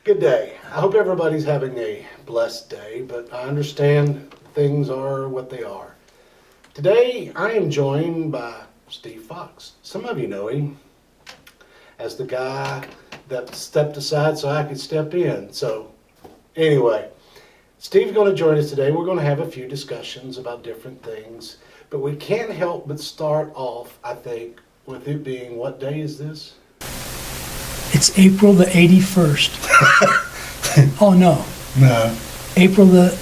Good day. I hope everybody's having a blessed day, but I understand things are what they are. Today, I am joined by Steve Fox. Some of you know him as the guy that stepped aside so I could step in. So, anyway, Steve's going to join us today. We're going to have a few discussions about different things, but we can't help but start off, I think, with it being, what day is this? It's April the 81st. Oh, no. No. April the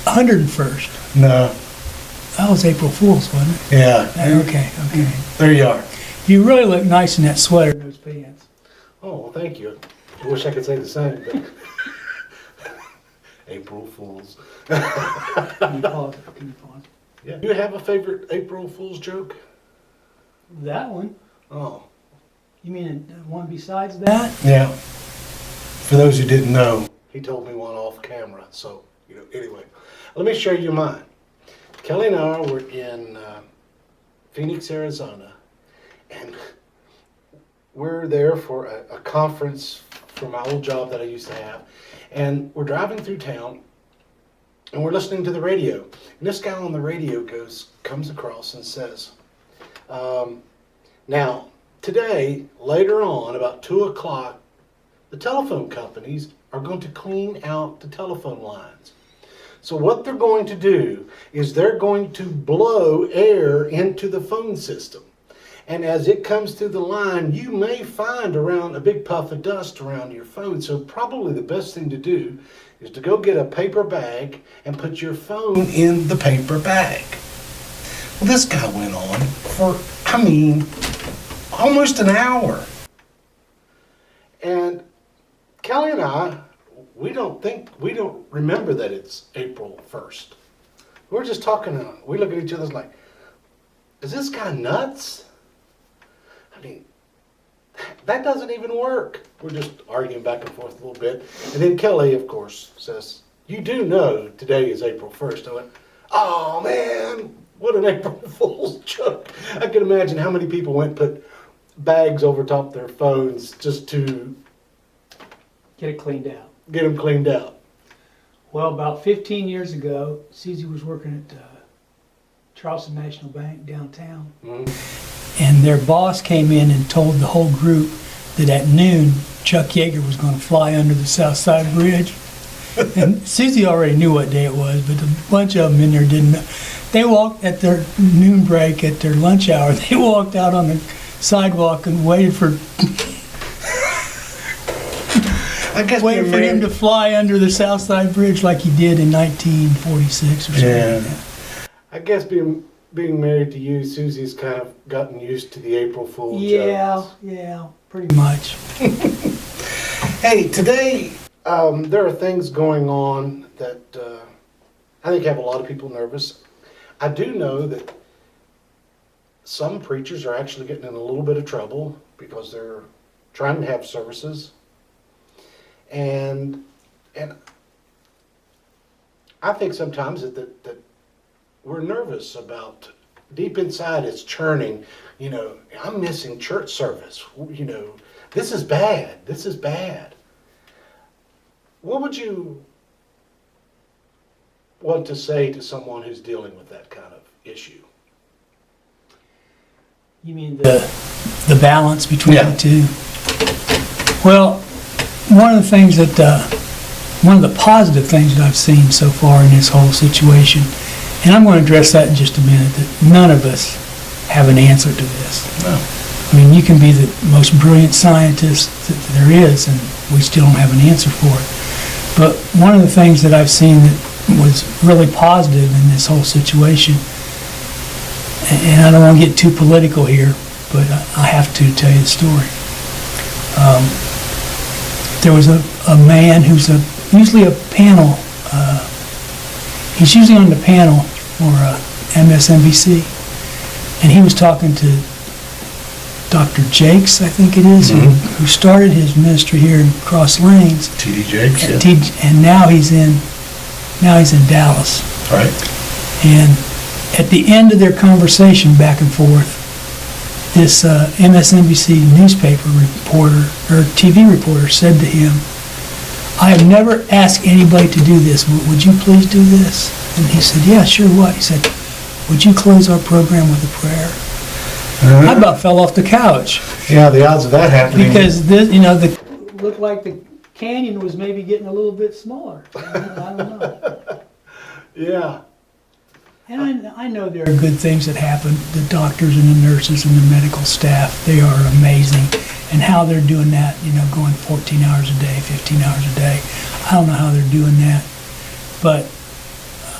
101st. No. That was April Fool's, wasn't it? Yeah. Okay. There you are. You really look nice in that sweater and those pants. Oh, well, thank you. I wish I could say the same, but April Fools. Can you pause? Yeah. Do you have a favorite April Fool's joke? That one? Oh. You mean one besides that? Yeah. For those who didn't know, he told me one off camera. So, anyway, let me show you mine. Kelly and I were in Phoenix, Arizona, and we're there for a conference for my old job that I used to have. And we're driving through town, and we're listening to the radio. And this guy on the radio comes across and says, now, today, later on, about 2 o'clock, the telephone companies are going to clean out the telephone lines. So what they're going to do is they're going to blow air into the phone system. And as it comes through the line, you may find around a big puff of dust around your phone. So probably the best thing to do is to go get a paper bag and put your phone in the paper bag. Well, this guy went on for, almost an hour. And Kelly and I, we don't remember that it's April 1st. We're just talking, we look at each other like, is this guy nuts? That doesn't even work. We're just arguing back and forth a little bit. And then Kelly, of course, says, you do know today is April 1st. I went, oh man, what an April Fool's joke. I can imagine how many people went and put bags over top their phones just to Get it cleaned out. get them cleaned out. Well, about 15 years ago, Susie was working at Charleston National Bank downtown. Mm-hmm. And their boss came in and told the whole group that at noon, Chuck Yeager was going to fly under the South Side Bridge. And Susie already knew what day it was, but a bunch of them in there didn't know. They walked at their noon break, at their lunch hour, they walked out on the sidewalk and waited for him to fly under the South Side Bridge like he did in 1946 or something like that. I guess being married to you, Susie's kind of gotten used to the April Fool jokes. Yeah, pretty much. Hey, today there are things going on that I think have a lot of people nervous. I do know that some preachers are actually getting in a little bit of trouble because they're trying to have services. And I think sometimes that we're nervous about, deep inside it's churning, I'm missing church service, this is bad. What would you want to say to someone who's dealing with that kind of issue? You mean the balance between Yeah. the two? Well, one of the positive things that I've seen so far in this whole situation, and I'm going to address that in just a minute, that none of us have an answer to this. No. I mean, you can be the most brilliant scientist that there is, and we still don't have an answer for it. But one of the things that I've seen that was really positive in this whole situation, and I don't want to get too political here, but I have to tell you the story. There was a man who's usually a panel, he's usually on the panel for MSNBC, and he was talking to Dr. Jakes, I think it is, who started his ministry here in Cross Lanes. T.D. Jakes, And now he's in Dallas. Right. And at the end of their conversation back and forth, this MSNBC newspaper reporter, or TV reporter, said to him, "I have never asked anybody to do this. Would you please do this?" And he said, "Yeah, sure, what?" He said, "Would you close our program with a prayer?" I about fell off the couch. Yeah, the odds of that happening. Because this, looked like the canyon was maybe getting a little bit smaller. I don't know. Yeah. And I know there are good things that happen. The doctors and the nurses and the medical staff, they are amazing. And how they're doing that, going 14 hours a day, 15 hours a day. I don't know how they're doing that. But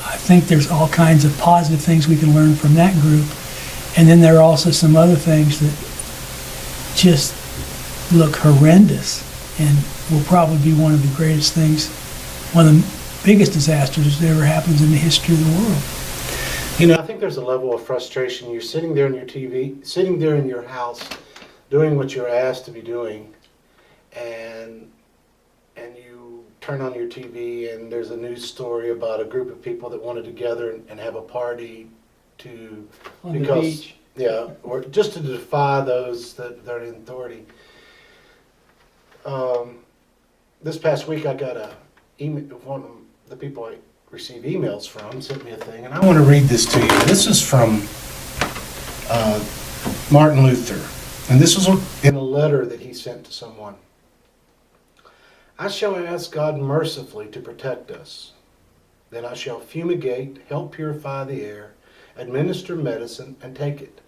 I think there's all kinds of positive things we can learn from that group. And then there are also some other things that just look horrendous and will probably be one of the greatest things, one of the biggest disasters that ever happens in the history of the world. I think there's a level of frustration. You're sitting there in your TV, sitting there in your house, doing what you're asked to be doing, and you turn on your TV and there's a news story about a group of people that wanted to gather and have a party On the beach. Yeah, or just to defy those that are in authority. This past week I got a email, one of the people I receive emails from sent me a thing, and I want to read this to you. This is from Martin Luther, and this was in a letter that he sent to someone. "I shall ask God mercifully to protect us. Then I shall fumigate, help purify the air, administer medicine, and take it.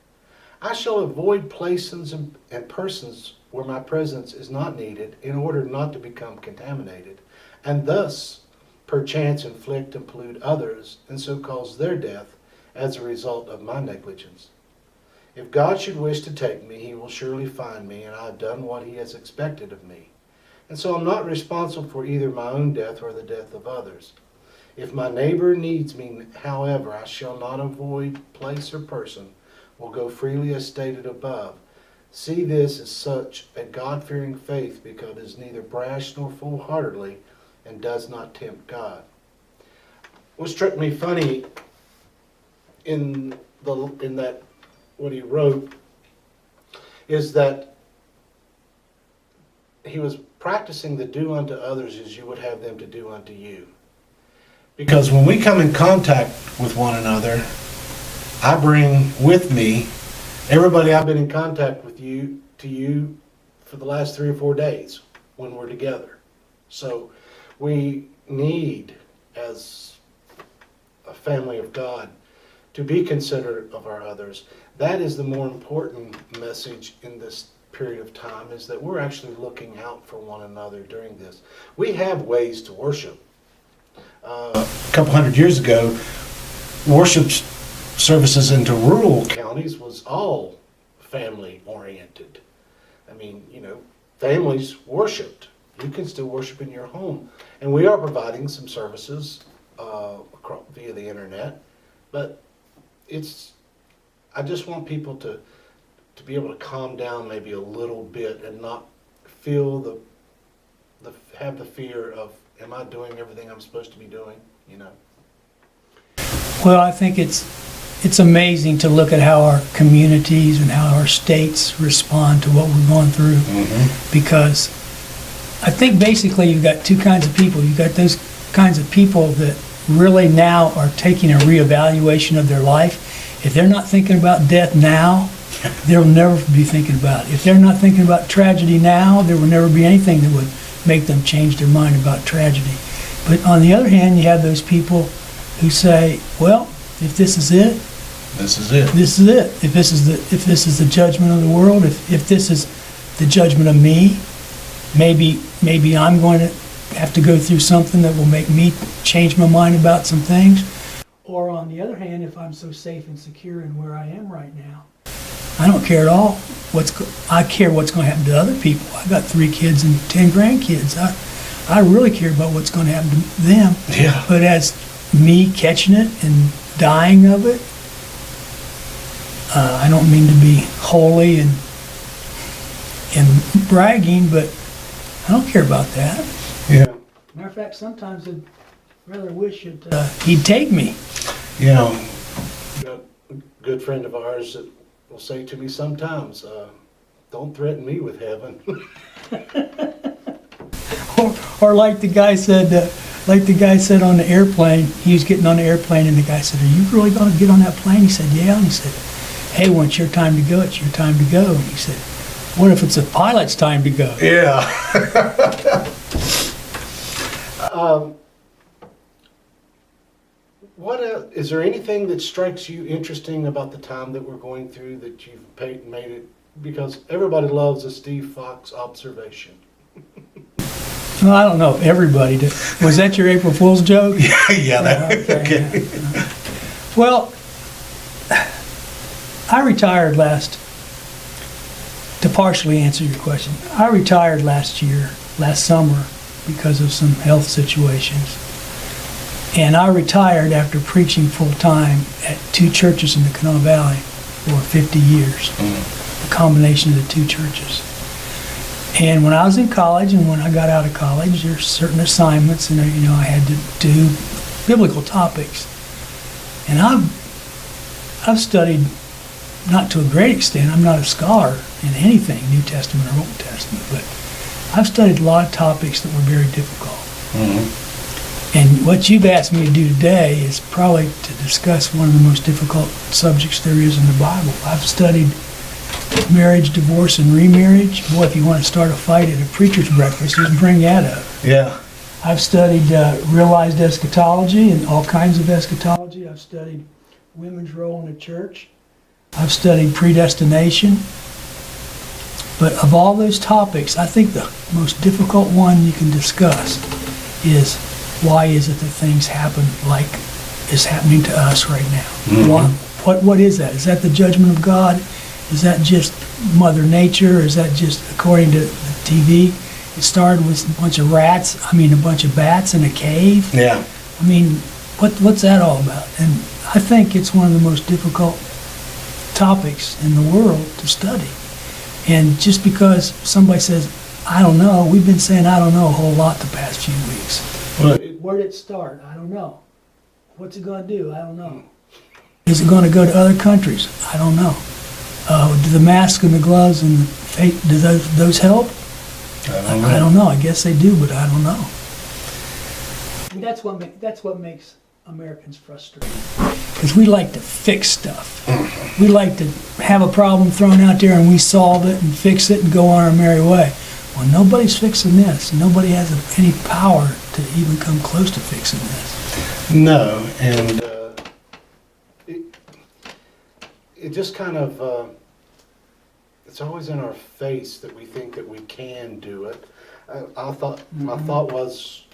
I shall avoid places and persons where my presence is not needed in order not to become contaminated, and thus perchance inflict and pollute others, and so cause their death as a result of my negligence. If God should wish to take me, he will surely find me, and I have done what he has expected of me. And so I'm not responsible for either my own death or the death of others. If my neighbor needs me, however, I shall not avoid place or person, will go freely as stated above. See this as such a God-fearing faith, because it is neither brash nor foolhardily, and does not tempt God." What struck me funny in that what he wrote is that he was practicing the do unto others as you would have them to do unto you. Because when we come in contact with one another, I bring with me everybody I've been in contact with to you for the last 3 or 4 days when we're together. So we need, as a family of God, to be considerate of our others. That is the more important message in this period of time, is that we're actually looking out for one another during this. We have ways to worship. A couple hundred years ago, worship services into rural counties was all family oriented. I mean, families worshiped. You can still worship in your home. And we are providing some services via the internet, but I just want people to be able to calm down maybe a little bit and not feel have the fear of, am I doing everything I'm supposed to be doing? Well, I think it's amazing to look at how our communities and how our states respond to what we're going through. Because I think basically you've got two kinds of people. You've got those kinds of people that really now are taking a reevaluation of their life. If they're not thinking about death now, they'll never be thinking about it. If they're not thinking about tragedy now, there will never be anything that would make them change their mind about tragedy. But on the other hand, you have those people who say, well, if this is it, this is it. This is it. If this is the judgment of the world, if this is the judgment of me, maybe I'm going to have to go through something that will make me change my mind about some things. Or on the other hand, if I'm so safe and secure in where I am right now, I don't care at all I care what's going to happen to other people. I got 3 kids and 10 grandkids. I really care about what's going to happen to them. Yeah. But as me catching it and dying of it, I don't mean to be holy and bragging, but I don't care about that. Yeah. Matter of fact, sometimes I'd rather wish that he'd take me. You know, a good friend of ours that will say to me sometimes, don't threaten me with heaven. Or like the guy said on the airplane, he was getting on the airplane and the guy said, "Are you really going to get on that plane?" He said, "Yeah." And he said, "Hey, when it's your time to go, it's your time to go." And he said, "What if it's a pilot's time to go?" Yeah. Is there anything that strikes you interesting about the time that we're going through that you've made it? Because everybody loves a Steve Fox observation. Well, I don't know if everybody did. Was that your April Fool's joke? Yeah. Okay. Well, I retired to partially answer your question, I retired last summer, because of some health situations. And I retired after preaching full-time at 2 churches in the Kanawha Valley for 50 years, a combination of the 2 churches. And when I was in college and when I got out of college, there's certain assignments and I had to do biblical topics. And I've studied, not to a great extent, I'm not a scholar in anything, New Testament or Old Testament, but I've studied a lot of topics that were very difficult. And what you've asked me to do today is probably to discuss one of the most difficult subjects there is in the Bible. I've studied marriage, divorce, and remarriage. Boy, if you want to start a fight at a preacher's breakfast, just bring that up. Yeah. I've studied realized eschatology and all kinds of eschatology. I've studied women's role in the church. I've studied predestination. But of all those topics, I think the most difficult one you can discuss is, why is it that things happen like is happening to us right now? What is that? Is that the judgment of God? Is that just Mother Nature? Is that just according to the TV? It started with a bunch of bats in a cave. Yeah. I mean, what's that all about? And I think it's one of the most difficult topics in the world to study. And just because somebody says, I don't know, we've been saying I don't know a whole lot the past few weeks. Where did it start? I don't know. What's it going to do? I don't know. Is it going to go to other countries? I don't know. Do the masks and the gloves and the face, do those help? I don't know. I guess they do, but I don't know. And that's what makes Americans frustrated. Because we like to fix stuff. We like to have a problem thrown out there and we solve it and fix it and go on our merry way. Well, nobody's fixing this. Nobody has any power to even come close to fixing this. No, and it just kind of, it's always in our face that we think that we can do it. My thought was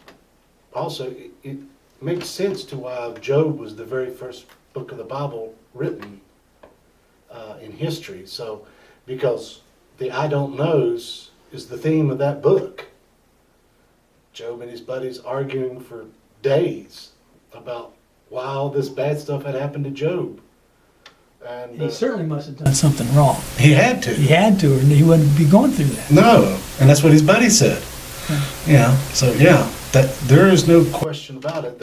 also, it makes sense to why Job was the very first book of the Bible written in history. So, because the I don't knows is the theme of that book. Job and his buddies arguing for days about why all this bad stuff had happened to Job. And he certainly must have done something wrong. He had to. He had to, or he wouldn't be going through that. No, and that's what his buddy said. Yeah. So yeah, that there is no question about it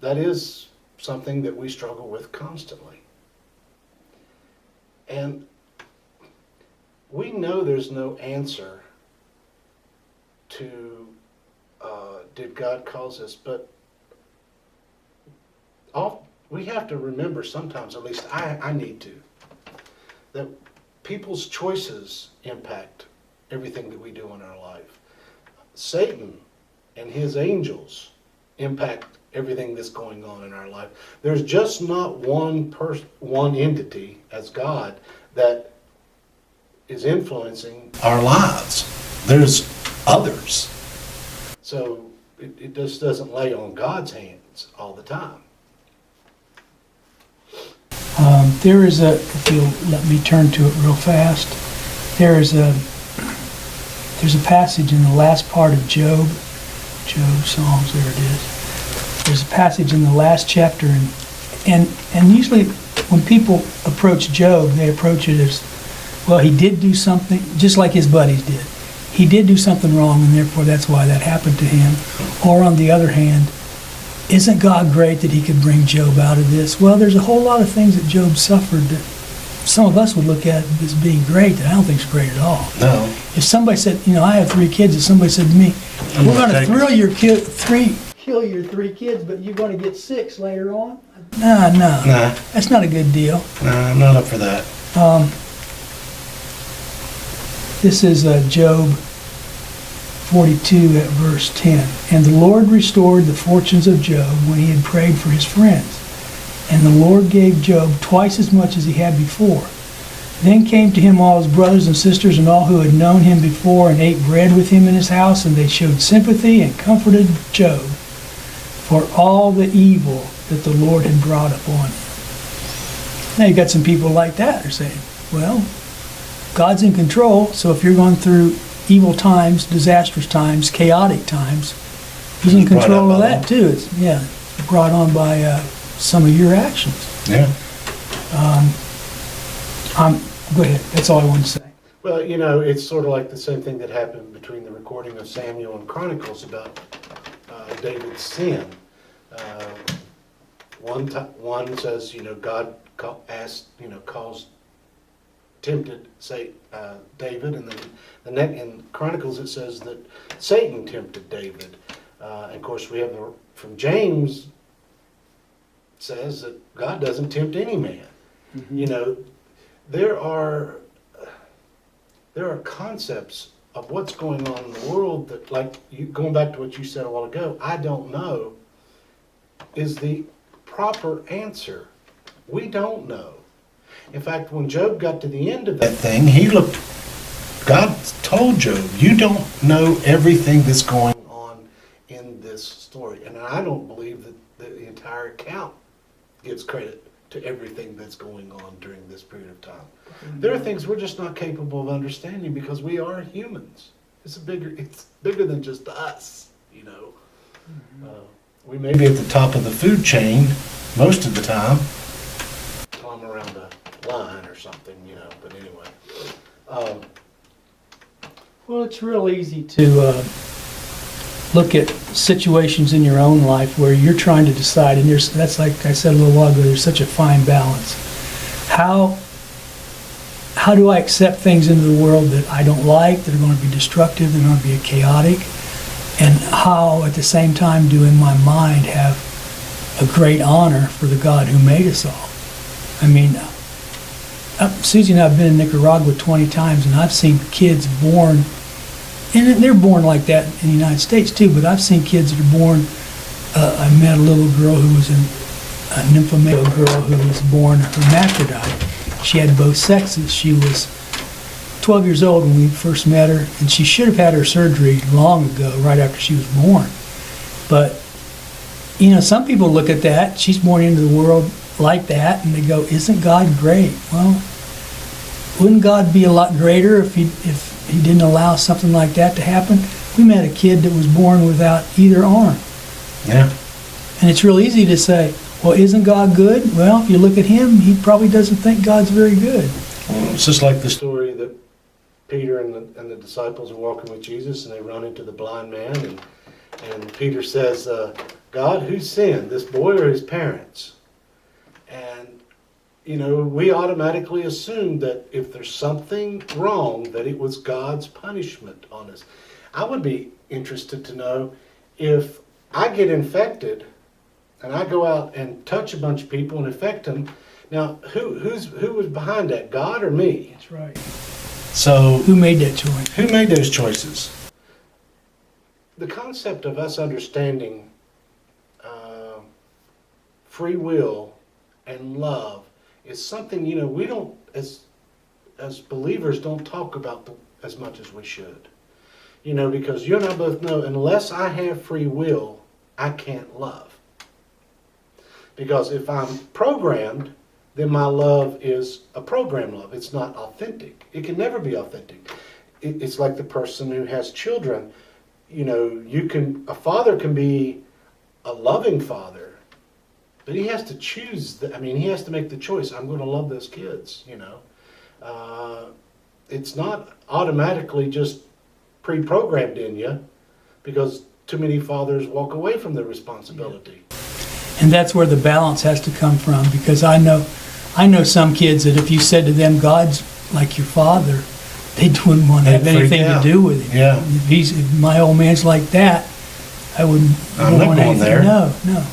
that is something that we struggle with constantly. And we know there's no answer to did God cause us, but we have to remember sometimes, at least I need to, that people's choices impact everything that we do in our life. Satan and his angels impact everything that's going on in our life. There's just not one entity as God that is influencing our lives. There's others. So it just doesn't lay on God's hands all the time. There is a, if you'll let me turn to it real fast, there's a passage in the last part of Job, Psalms, there it is. There's a passage in the last chapter, and usually when people approach Job, they approach it as, well, he did do something, just like his buddies did. He did do something wrong, and therefore that's why that happened to him. Or on the other hand, isn't God great that he could bring Job out of this? Well, there's a whole lot of things that Job suffered that some of us would look at as being great that I don't think is great at all. No. If somebody said, I have 3 kids, if somebody said to me, we're going to kill your 3 kids, but you're going to get 6 later on? No. Nah. That's not a good deal. Nah, I'm not up for that. This is Job 42 at verse 10. And the Lord restored the fortunes of Job when he had prayed for his friends. And the Lord gave Job twice as much as he had before. Then came to him all his brothers and sisters and all who had known him before and ate bread with him in his house, and they showed sympathy and comforted Job for all the evil that the Lord had brought upon him. Now you got some people like that who are saying, well, God's in control, so if you're going through evil times, disastrous times, chaotic times, he's in control of that too. It's brought on by some of your actions. Yeah. Go ahead. That's all I wanted to say. Well, it's sort of like the same thing that happened between the recording of Samuel and Chronicles about David's sin. One says, God tempted David, and then in Chronicles it says that Satan tempted David. And of course, we have from James says that God doesn't tempt any man. Mm-hmm. There are concepts of what's going on in the world that, like going back to what you said a while ago, I don't know is the proper answer. We don't know. In fact, when Job got to the end of that thing, God told Job, you don't know everything that's going on in this story. And I don't believe that the entire account gives credit to everything that's going on during this period of time. Mm-hmm. There are things we're just not capable of understanding because we are humans. It's bigger than just us, Mm-hmm. We may be at the top of the food chain most of the time. Climb around a line or something, but anyway. Well, it's real easy to look at situations in your own life where you're trying to decide, and that's like I said a little while ago, there's such a fine balance. How do I accept things into the world that I don't like, that are going to be destructive, that are going to be chaotic, and how at the same time do in my mind have a great honor for the God who made us all. I mean, Susie and I have been in Nicaragua 20 times, and I've seen kids born, and they're born like that in the United States too, but I've seen kids that are born, I met a little girl who was a nymphomaniac girl who was born hermaphrodite. She had both sexes. She was 12 years old when we first met her, and she should have had her surgery long ago, right after she was born. But, some people look at that, she's born into the world like that, and they go, isn't God great? Well, wouldn't God be a lot greater if he didn't allow something like that to happen? We met a kid that was born without either arm. Yeah. And it's real easy to say, well, isn't God good? Well, if you look at him, he probably doesn't think God's very good. Well, it's just like the story that Peter and the disciples are walking with Jesus, and they run into the blind man, and Peter says, God, who sinned, this boy or his parents? And, we automatically assume that if there's something wrong, that it was God's punishment on us. I would be interested to know if I get infected and I go out and touch a bunch of people and infect them. Now, who was behind that, God or me? That's right. So who made that choice? Who made those choices? The concept of us understanding free will and love is something, we don't, as believers, don't talk about as much as we should. Because you and I both know, unless I have free will, I can't love. Because if I'm programmed then my love is a program love. It's not authentic. It can never be authentic. It's like the person who has children. You know, a father can be a loving father, but he has to choose. He has to make the choice. I'm going to love those kids, you know. It's not automatically just pre-programmed in you, because too many fathers walk away from their responsibility. And that's where the balance has to come from, because I know some kids that if you said to them, God's like your father, they wouldn't want to have They'd freak anything to out. do with him. Yeah. If my old man's like that, I wouldn't I'm not want going anything. there. No.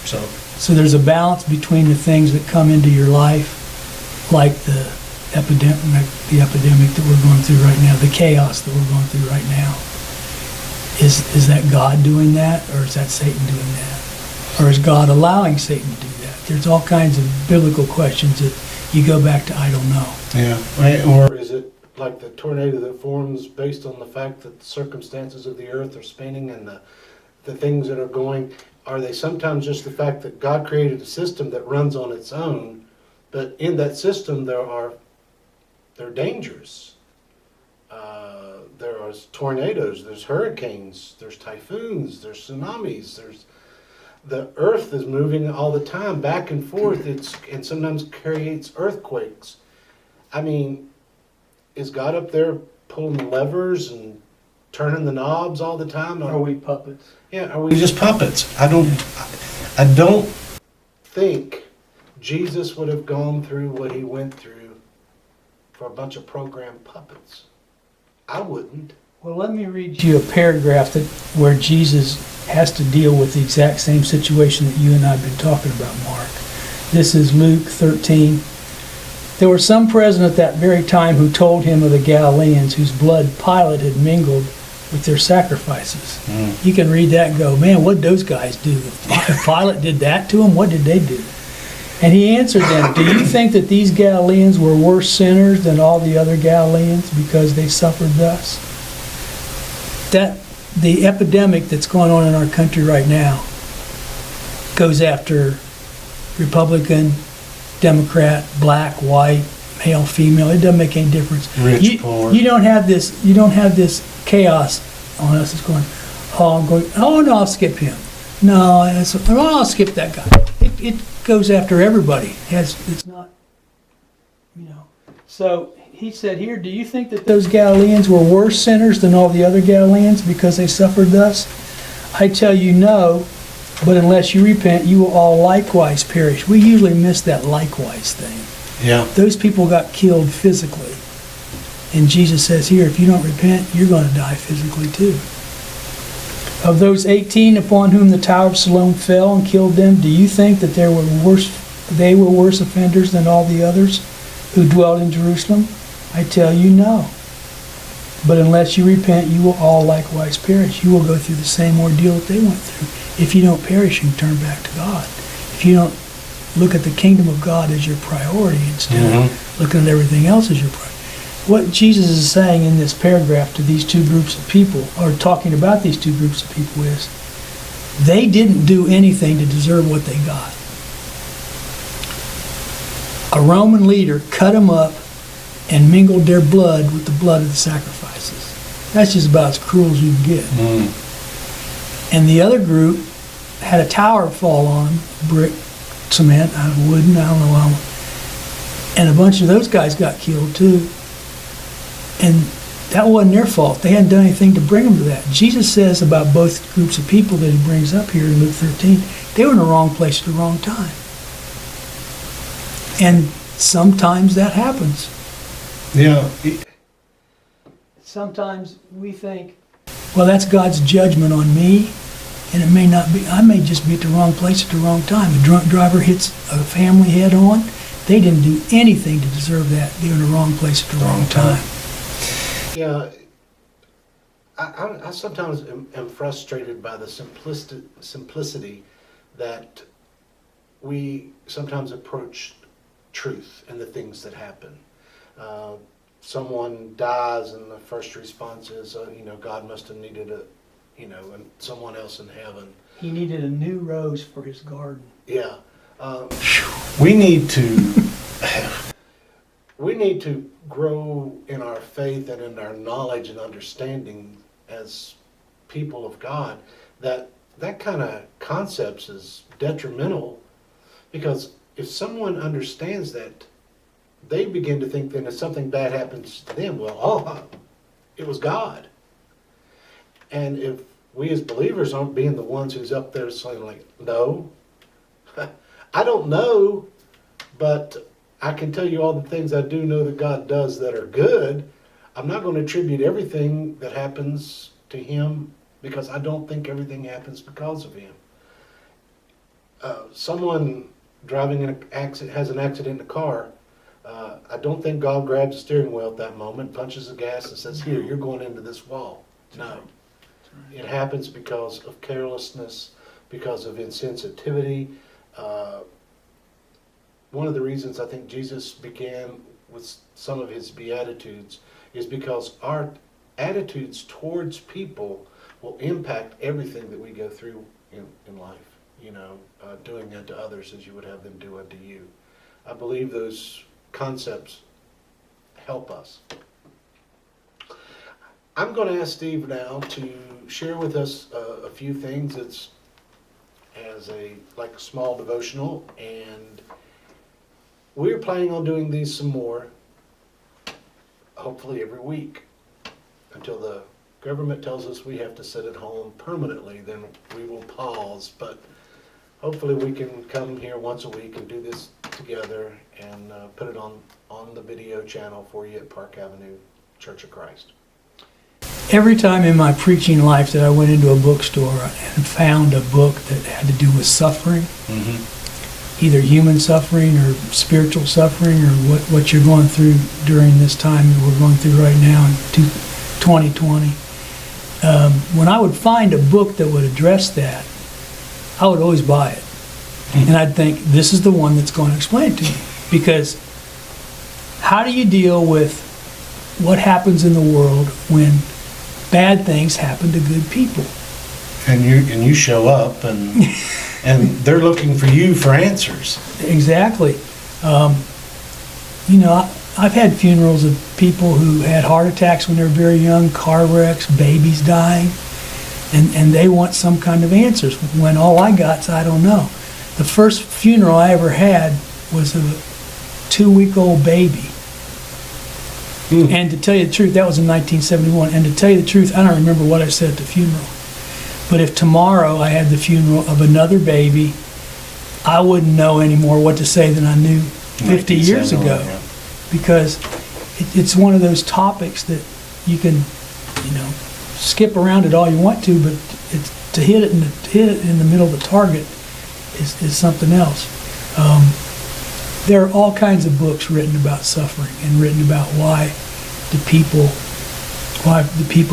So So there's a balance between the things that come into your life, like the epidemic that we're going through right now, the chaos that we're going through right now. Is that God doing that, or is that Satan doing that? Or is God allowing Satan to do that? There's all kinds of biblical questions that you go back to, I don't know. yeah. Or is it like the tornado that forms based on the fact that the circumstances of the earth are spinning and the things that are going? Are they sometimes just the fact that God created a system that runs on its own, but in that system there are dangers. There are tornadoes, there's hurricanes, there's typhoons, there's tsunamis, the earth is moving all the time back and forth, and sometimes creates earthquakes. I mean, is God up there pulling the levers and turning the knobs all the time? Are we puppets? Yeah, are we just puppets? I don't think Jesus would have gone through what he went through for a bunch of programmed puppets. I wouldn't. Well, let me read you a paragraph where Jesus has to deal with the exact same situation that you and I have been talking about, Mark. This is Luke 13. There were some present at that very time who told him of the Galileans whose blood Pilate had mingled with their sacrifices. You can read that and go, man, what'd those guys do? If Pilate did that to them, what did they do? And he answered them, do you think that these Galileans were worse sinners than all the other Galileans because they suffered thus? The epidemic that's going on in our country right now goes after Republican, Democrat, black, white, male, female. It doesn't make any difference. Rich, poor. You don't have this chaos on us. It's going, oh no, I'll skip him. No, I'll skip that guy. It goes after everybody. It's not, you know. So he said here, do you think that those Galileans were worse sinners than all the other Galileans because they suffered thus? I tell you no, but unless you repent, you will all likewise perish. We usually miss that likewise thing. Yeah. Those people got killed physically. And Jesus says here, if you don't repent, you're going to die physically too. Of those 18 upon whom the Tower of Siloam fell and killed them, do you think that they were worse offenders than all the others who dwelled in Jerusalem? I tell you no. But unless you repent, you will all likewise perish. You will go through the same ordeal that they went through. If you don't perish, you turn back to God. If you don't look at the kingdom of God as your priority instead of looking at everything else as your priority. What Jesus is saying in this paragraph to these two groups of people, or talking about these two groups of people, is they didn't do anything to deserve what they got. A Roman leader cut them up and mingled their blood with the blood of the sacrifices. That's just about as cruel as you can get. And the other group had a tower fall on them, brick, cement, out of wooden, I don't know how. And a bunch of those guys got killed too. And that wasn't their fault. They hadn't done anything to bring them to that. Jesus says about both groups of people that he brings up here in Luke 13, they were in the wrong place at the wrong time. And sometimes that happens. Yeah. Sometimes we think, well, that's God's judgment on me, and it may not be. I may just be at the wrong place at the wrong time. A drunk driver hits a family head on. They didn't do anything to deserve that. They were in the wrong place at the wrong time. Yeah. I sometimes am frustrated by the simplicity that we sometimes approach truth and the things that happen. Someone dies and the first response is, God must have needed someone else in heaven. He needed a new rose for his garden. Yeah. We need to we need to grow in our faith and in our knowledge and understanding as people of God. That kind of concepts is detrimental, because if someone understands that, they begin to think then if something bad happens to them, well, it was God. And if we as believers aren't being the ones who's up there saying like, no, I don't know, but I can tell you all the things I do know that God does that are good. I'm not going to attribute everything that happens to him, because I don't think everything happens because of him. Someone driving in has an accident in a car. I don't think God grabs the steering wheel at that moment, punches the gas and says, here, you're going into this wall. No. It happens because of carelessness, because of insensitivity. One of the reasons I think Jesus began with some of his Beatitudes is because our attitudes towards people will impact everything that we go through in life. Doing unto others as you would have them do unto you. I believe those concepts help us. I'm going to ask Steve now to share with us a few things. It's as a small devotional, and we're planning on doing these some more, hopefully every week, until the government tells us we have to sit at home permanently. Then we will pause, but hopefully we can come here once a week and do this together and put it on the video channel for you at Park Avenue Church of Christ. Every time in my preaching life that I went into a bookstore and found a book that had to do with suffering, either human suffering or spiritual suffering, or what you're going through during this time that we're going through right now in 2020, when I would find a book that would address that, I would always buy it. And I'd think, this is the one that's going to explain it to me. Because how do you deal with what happens in the world when bad things happen to good people? And you show up and they're looking for you for answers. Exactly. I've had funerals of people who had heart attacks when they were very young, car wrecks, babies dying, and they want some kind of answers, when all I got is I don't know. The first funeral I ever had was a 2-week-old baby. And to tell you the truth, that was in 1971. And to tell you the truth, I don't remember what I said at the funeral. But if tomorrow I had the funeral of another baby, I wouldn't know any more what to say than I knew 50 years ago. Yeah. Because it's one of those topics that you can, skip around it all you want to, but to hit it in the middle of the target is something else. There are all kinds of books written about suffering and written about why the people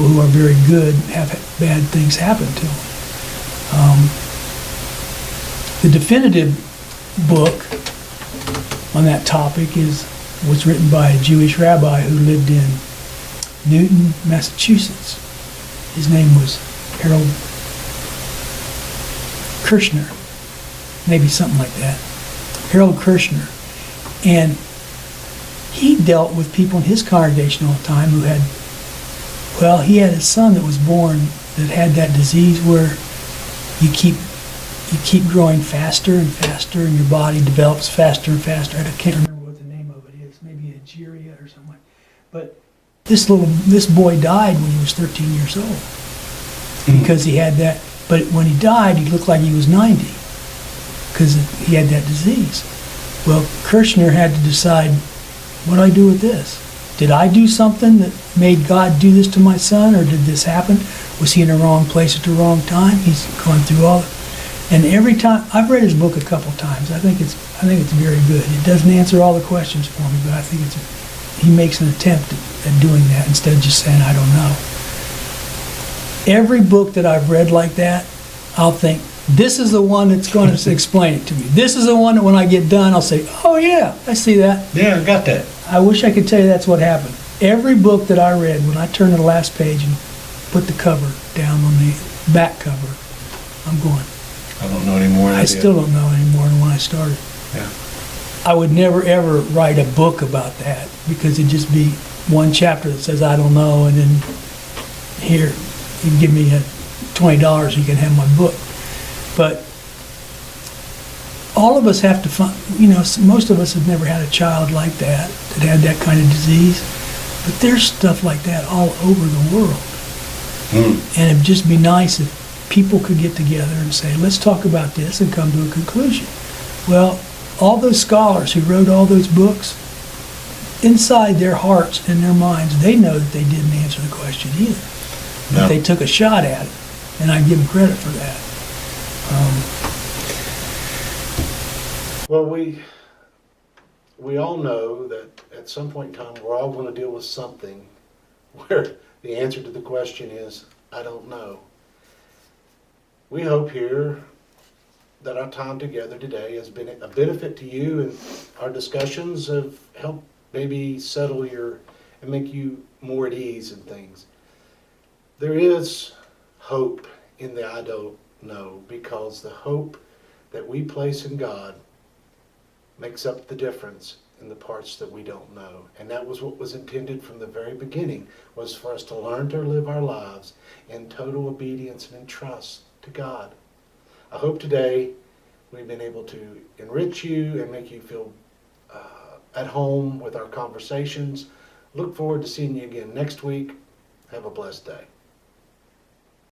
who are very good have bad things happen to them. The definitive book on that topic was written by a Jewish rabbi who lived in Newton, Massachusetts. His name was Harold Kirshner, maybe something like that. Harold Kirshner. And he dealt with people in his congregation all the time who he had a son that was born that had that disease where you keep growing faster and faster, and your body develops faster and faster. I can't remember what the name of it is, maybe Ageria or something. But this boy died when he was 13 years old because he had that. But when he died, he looked like he was 90 because he had that disease. Well, Kirshner had to decide, what do I do with this? Did I do something that made God do this to my son, or did this happen? Was he in the wrong place at the wrong time? He's gone through all. And every time I've read his book a couple times, I think it's very good. It doesn't answer all the questions for me, but I think he makes an attempt at doing that instead of just saying I don't know. Every book that I've read like that, I'll think, this is the one that's going to explain it to me. This is the one that when I get done, I'll say, oh yeah, I see that. Yeah, I got that. I wish I could tell you that's what happened. Every book that I read, when I turn to the last page and put the cover down on the back cover, I'm going, I don't know any more than I still don't know any more than when I started. Yeah. I would never ever write a book about that because it'd just be one chapter that says I don't know, and then here, you can give me $20, you can have my book. But all of us have to find, most of us have never had a child like that had that kind of disease. But there's stuff like that all over the world. And it'd just be nice if people could get together and say, let's talk about this and come to a conclusion. Well, all those scholars who wrote all those books, inside their hearts and their minds, they know that they didn't answer the question either. No. But they took a shot at it, and I give them credit for that. Well, we all know that at some point in time, we're all going to deal with something where the answer to the question is, I don't know. We hope here that our time together today has been a benefit to you, and our discussions have helped maybe settle and make you more at ease in things. There is hope in the I don't know, because the hope that we place in God makes up the difference in the parts that we don't know. And that was what was intended from the very beginning, was for us to learn to live our lives in total obedience and in trust to God. I hope today we've been able to enrich you and make you feel at home with our conversations. Look forward to seeing you again next week. Have a blessed day.